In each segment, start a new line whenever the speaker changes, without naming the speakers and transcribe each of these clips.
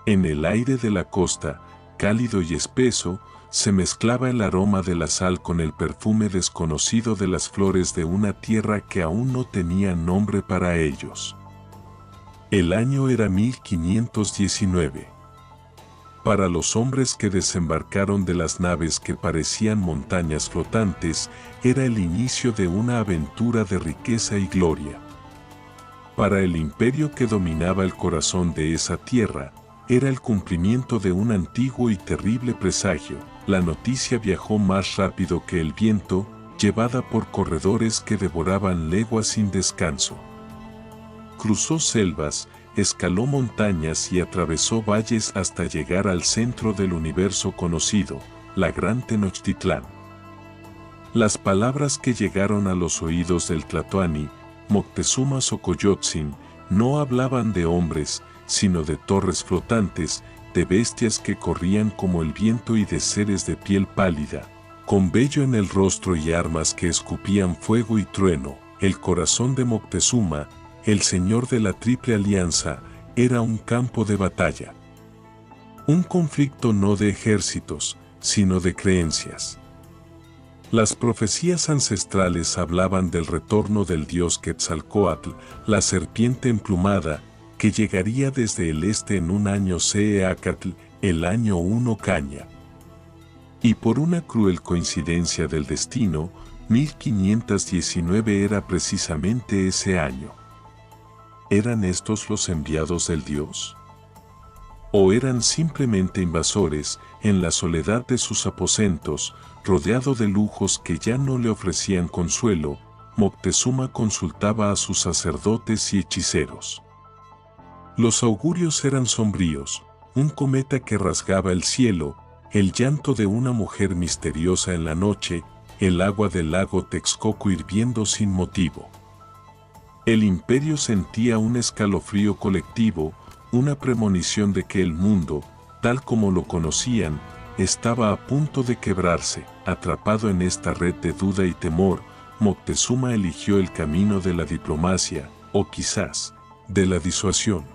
En el aire de la costa, cálido y espeso, se mezclaba el aroma de la sal con el perfume desconocido de las flores de una tierra que aún no tenía nombre para ellos. El año era 1519. Para los hombres que desembarcaron de las naves que parecían montañas flotantes, era el inicio de una aventura de riqueza y gloria. Para el imperio que dominaba el corazón de esa tierra, era el cumplimiento de un antiguo y terrible presagio. La noticia viajó más rápido que el viento, llevada por corredores que devoraban leguas sin descanso. Cruzó selvas, escaló montañas y atravesó valles hasta llegar al centro del universo conocido, la Gran Tenochtitlán. Las palabras que llegaron a los oídos del Tlatoani, Moctezuma Xocoyotzin, no hablaban de hombres, sino de torres flotantes, de bestias que corrían como el viento y de seres de piel pálida, con vello en el rostro y armas que escupían fuego y trueno. El corazón de Moctezuma, el señor de la Triple Alianza, era un campo de batalla. Un conflicto no de ejércitos, sino de creencias. Las profecías ancestrales hablaban del retorno del dios Quetzalcóatl, la serpiente emplumada, que llegaría desde el este en un año Ceeacatl, el año 1 Caña. Y por una cruel coincidencia del destino, 1519 era precisamente ese año. ¿Eran estos los enviados del dios? ¿O eran simplemente invasores, en la soledad de sus aposentos, rodeado de lujos que ya no le ofrecían consuelo? Moctezuma consultaba a sus sacerdotes y hechiceros. Los augurios eran sombríos, un cometa que rasgaba el cielo, el llanto de una mujer misteriosa en la noche, el agua del lago Texcoco hirviendo sin motivo. El imperio sentía un escalofrío colectivo, una premonición de que el mundo, tal como lo conocían, estaba a punto de quebrarse. Atrapado en esta red de duda y temor, Moctezuma eligió el camino de la diplomacia, o quizás, de la disuasión.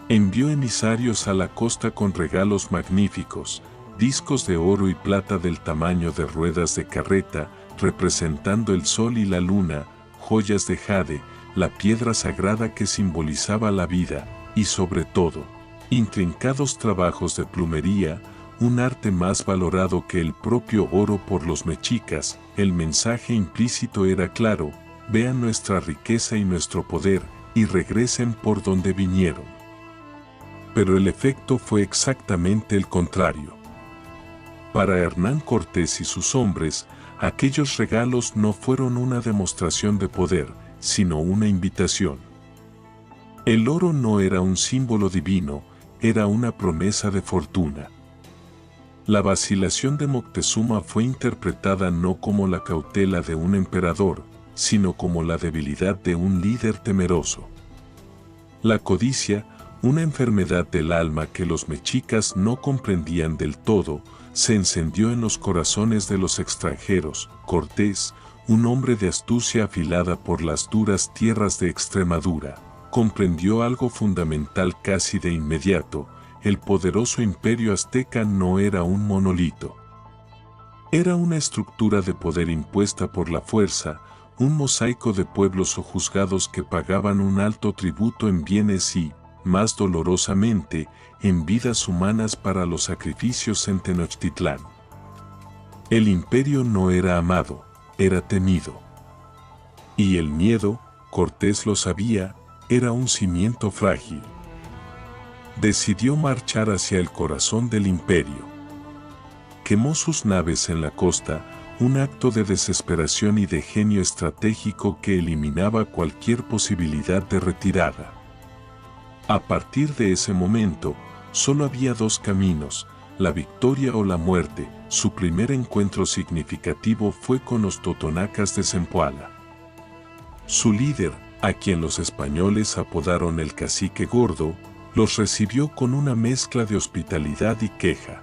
Envió emisarios a la costa con regalos magníficos, discos de oro y plata del tamaño de ruedas de carreta, representando el sol y la luna, joyas de jade, la piedra sagrada que simbolizaba la vida, y sobre todo, intrincados trabajos de plumería, un arte más valorado que el propio oro por los mexicas. El mensaje implícito era claro: vean nuestra riqueza y nuestro poder, y regresen por donde vinieron. Pero el efecto fue exactamente el contrario. Para Hernán Cortés y sus hombres, aquellos regalos no fueron una demostración de poder, sino una invitación. El oro no era un símbolo divino, era una promesa de fortuna. La vacilación de Moctezuma fue interpretada no como la cautela de un emperador, sino como la debilidad de un líder temeroso. La codicia, una enfermedad del alma que los mexicas no comprendían del todo, se encendió en los corazones de los extranjeros. Cortés, un hombre de astucia afilada por las duras tierras de Extremadura, comprendió algo fundamental casi de inmediato: el poderoso imperio azteca no era un monolito. Era una estructura de poder impuesta por la fuerza, un mosaico de pueblos sojuzgados que pagaban un alto tributo en bienes y, más dolorosamente, en vidas humanas para los sacrificios en Tenochtitlán. El imperio no era amado, era temido. Y el miedo, Cortés lo sabía, era un cimiento frágil. Decidió marchar hacia el corazón del imperio. Quemó sus naves en la costa, un acto de desesperación y de genio estratégico que eliminaba cualquier posibilidad de retirada. A partir de ese momento, solo había dos caminos: la victoria o la muerte. Su primer encuentro significativo fue con los totonacas de Zempoala. Su líder, a quien los españoles apodaron el Cacique Gordo, los recibió con una mezcla de hospitalidad y queja.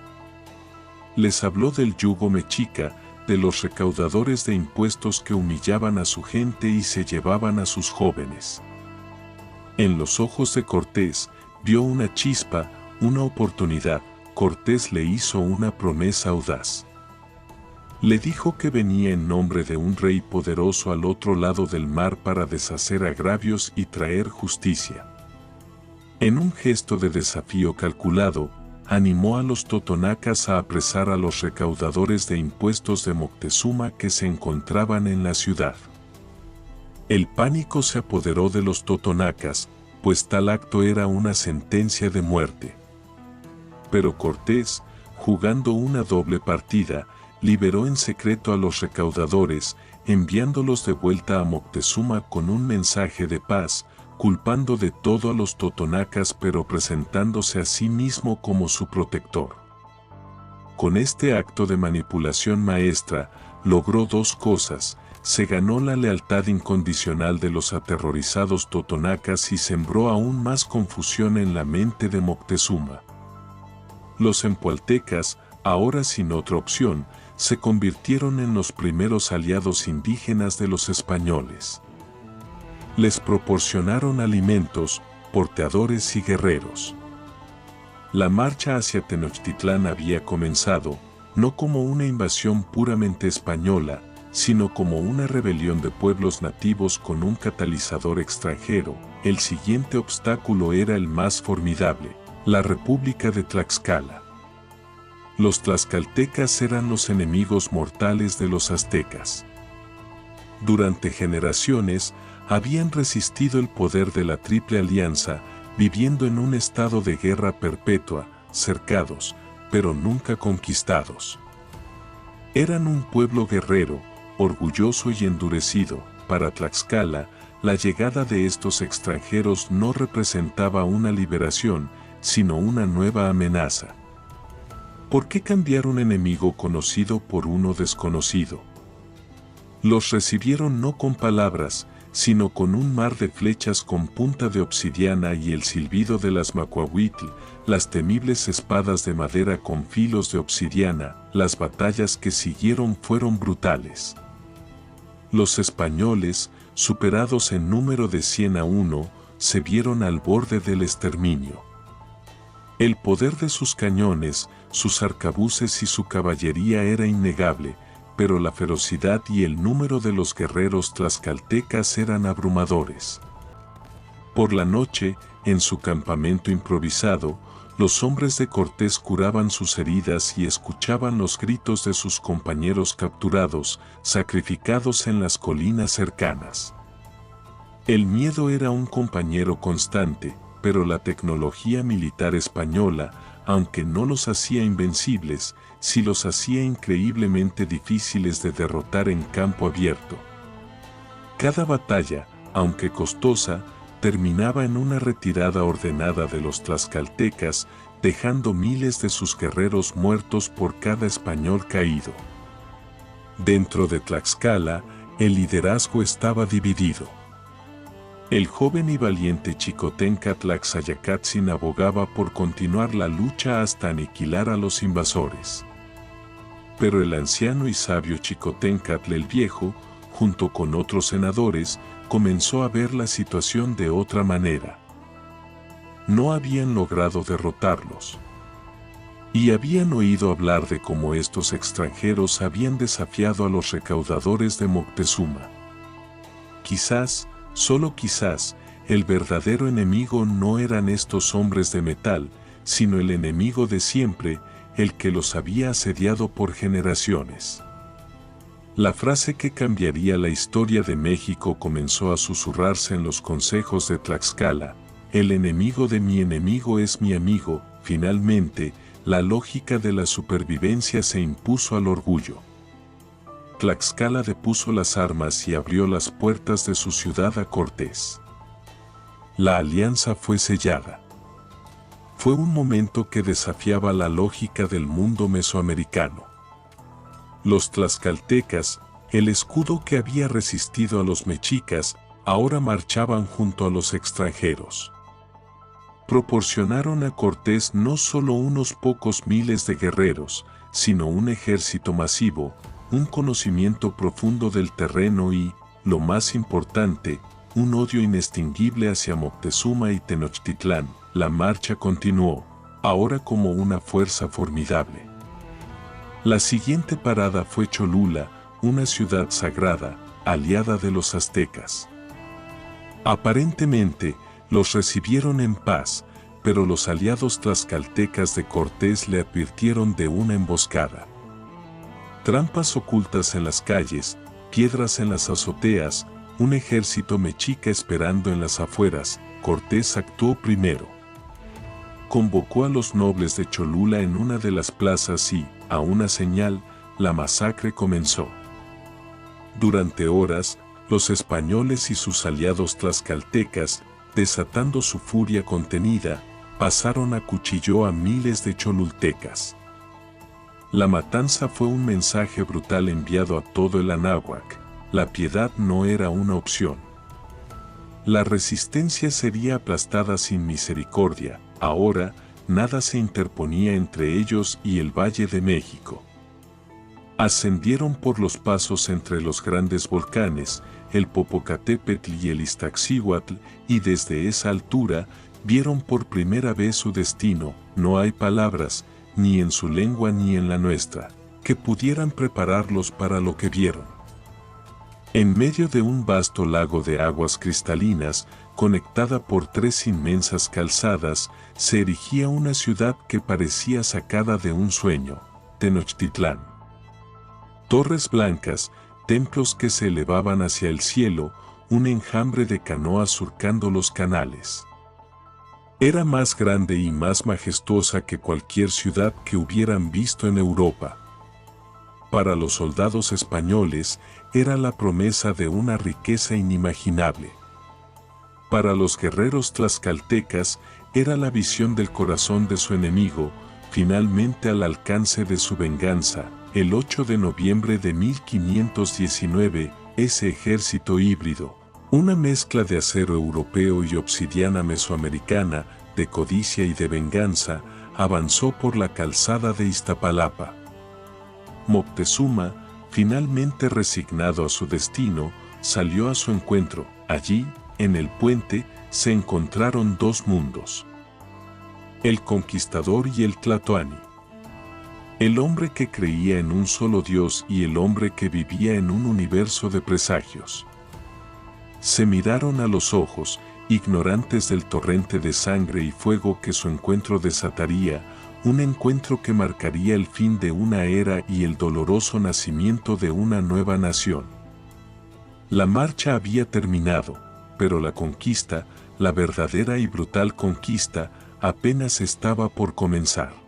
Les habló del yugo mexica, de los recaudadores de impuestos que humillaban a su gente y se llevaban a sus jóvenes. En los ojos de Cortés vio una chispa, una oportunidad, Cortés le hizo una promesa audaz. Le dijo que venía en nombre de un rey poderoso al otro lado del mar para deshacer agravios y traer justicia. En un gesto de desafío calculado, animó a los totonacas a apresar a los recaudadores de impuestos de Moctezuma que se encontraban en la ciudad. El pánico se apoderó de los totonacas, pues tal acto era una sentencia de muerte. Pero Cortés, jugando una doble partida, liberó en secreto a los recaudadores, enviándolos de vuelta a Moctezuma con un mensaje de paz, culpando de todo a los totonacas pero presentándose a sí mismo como su protector. Con este acto de manipulación maestra, logró dos cosas: se ganó la lealtad incondicional de los aterrorizados totonacas y sembró aún más confusión en la mente de Moctezuma. Los empualtecas, ahora sin otra opción, se convirtieron en los primeros aliados indígenas de los españoles. Les proporcionaron alimentos, porteadores y guerreros. La marcha hacia Tenochtitlán había comenzado, no como una invasión puramente española, sino como una rebelión de pueblos nativos con un catalizador extranjero. El siguiente obstáculo era el más formidable: la República de Tlaxcala. Los tlaxcaltecas eran los enemigos mortales de los aztecas. Durante generaciones, habían resistido el poder de la Triple Alianza, viviendo en un estado de guerra perpetua, cercados, pero nunca conquistados. Eran un pueblo guerrero, orgulloso y endurecido. Para Tlaxcala, la llegada de estos extranjeros no representaba una liberación, sino una nueva amenaza. ¿Por qué cambiar un enemigo conocido por uno desconocido? Los recibieron no con palabras, sino con un mar de flechas con punta de obsidiana y el silbido de las macuahuitl, las temibles espadas de madera con filos de obsidiana. Las batallas que siguieron fueron brutales. Los españoles, superados en número de 100-1, se vieron al borde del exterminio. El poder de sus cañones, sus arcabuces y su caballería era innegable, pero la ferocidad y el número de los guerreros tlaxcaltecas eran abrumadores. Por la noche, en su campamento improvisado, los hombres de Cortés curaban sus heridas y escuchaban los gritos de sus compañeros capturados, sacrificados en las colinas cercanas. El miedo era un compañero constante, pero la tecnología militar española, aunque no los hacía invencibles, sí los hacía increíblemente difíciles de derrotar en campo abierto. Cada batalla, aunque costosa, terminaba en una retirada ordenada de los tlaxcaltecas, dejando miles de sus guerreros muertos por cada español caído. Dentro de Tlaxcala, el liderazgo estaba dividido. El joven y valiente Xicoténcatl Tlaxayacatzin abogaba por continuar la lucha hasta aniquilar a los invasores. Pero el anciano y sabio Xicoténcatl el Viejo, junto con otros senadores, comenzó a ver la situación de otra manera. No habían logrado derrotarlos. Y habían oído hablar de cómo estos extranjeros habían desafiado a los recaudadores de Moctezuma. Quizás, solo quizás, el verdadero enemigo no eran estos hombres de metal, sino el enemigo de siempre, el que los había asediado por generaciones. La frase que cambiaría la historia de México comenzó a susurrarse en los consejos de Tlaxcala: el enemigo de mi enemigo es mi amigo. Finalmente, la lógica de la supervivencia se impuso al orgullo. Tlaxcala depuso las armas y abrió las puertas de su ciudad a Cortés. La alianza fue sellada. Fue un momento que desafiaba la lógica del mundo mesoamericano. Los tlaxcaltecas, el escudo que había resistido a los mexicas, ahora marchaban junto a los extranjeros. Proporcionaron a Cortés no solo unos pocos miles de guerreros, sino un ejército masivo, un conocimiento profundo del terreno y, lo más importante, un odio inextinguible hacia Moctezuma y Tenochtitlán. La marcha continuó, ahora como una fuerza formidable. La siguiente parada fue Cholula, una ciudad sagrada, aliada de los aztecas. Aparentemente, los recibieron en paz, pero los aliados tlaxcaltecas de Cortés le advirtieron de una emboscada. Trampas ocultas en las calles, piedras en las azoteas, un ejército mexica esperando en las afueras. Cortés actuó primero. Convocó a los nobles de Cholula en una de las plazas y, a una señal, la masacre comenzó. Durante horas, los españoles y sus aliados tlaxcaltecas, desatando su furia contenida, pasaron a cuchillo a miles de cholultecas. La matanza fue un mensaje brutal enviado a todo el Anáhuac. La piedad no era una opción. La resistencia sería aplastada sin misericordia. Ahora, nada se interponía entre ellos y el Valle de México. Ascendieron por los pasos entre los grandes volcanes, el Popocatépetl y el Iztaccíhuatl, y desde esa altura, vieron por primera vez su destino. No hay palabras, ni en su lengua ni en la nuestra, que pudieran prepararlos para lo que vieron. En medio de un vasto lago de aguas cristalinas, conectada por 3 inmensas calzadas, se erigía una ciudad que parecía sacada de un sueño, Tenochtitlán. Torres blancas, templos que se elevaban hacia el cielo, un enjambre de canoas surcando los canales. Era más grande y más majestuosa que cualquier ciudad que hubieran visto en Europa. Para los soldados españoles, era la promesa de una riqueza inimaginable. Para los guerreros tlaxcaltecas, era la visión del corazón de su enemigo, finalmente al alcance de su venganza. El 8 de noviembre de 1519, ese ejército híbrido, una mezcla de acero europeo y obsidiana mesoamericana, de codicia y de venganza, avanzó por la calzada de Iztapalapa. Moctezuma, finalmente resignado a su destino, salió a su encuentro. Allí, en el puente, se encontraron 2 mundos: el conquistador y el tlatoani. El hombre que creía en un solo Dios y el hombre que vivía en un universo de presagios. Se miraron a los ojos, ignorantes del torrente de sangre y fuego que su encuentro desataría, un encuentro que marcaría el fin de una era y el doloroso nacimiento de una nueva nación. La marcha había terminado, pero la conquista, la verdadera y brutal conquista, apenas estaba por comenzar.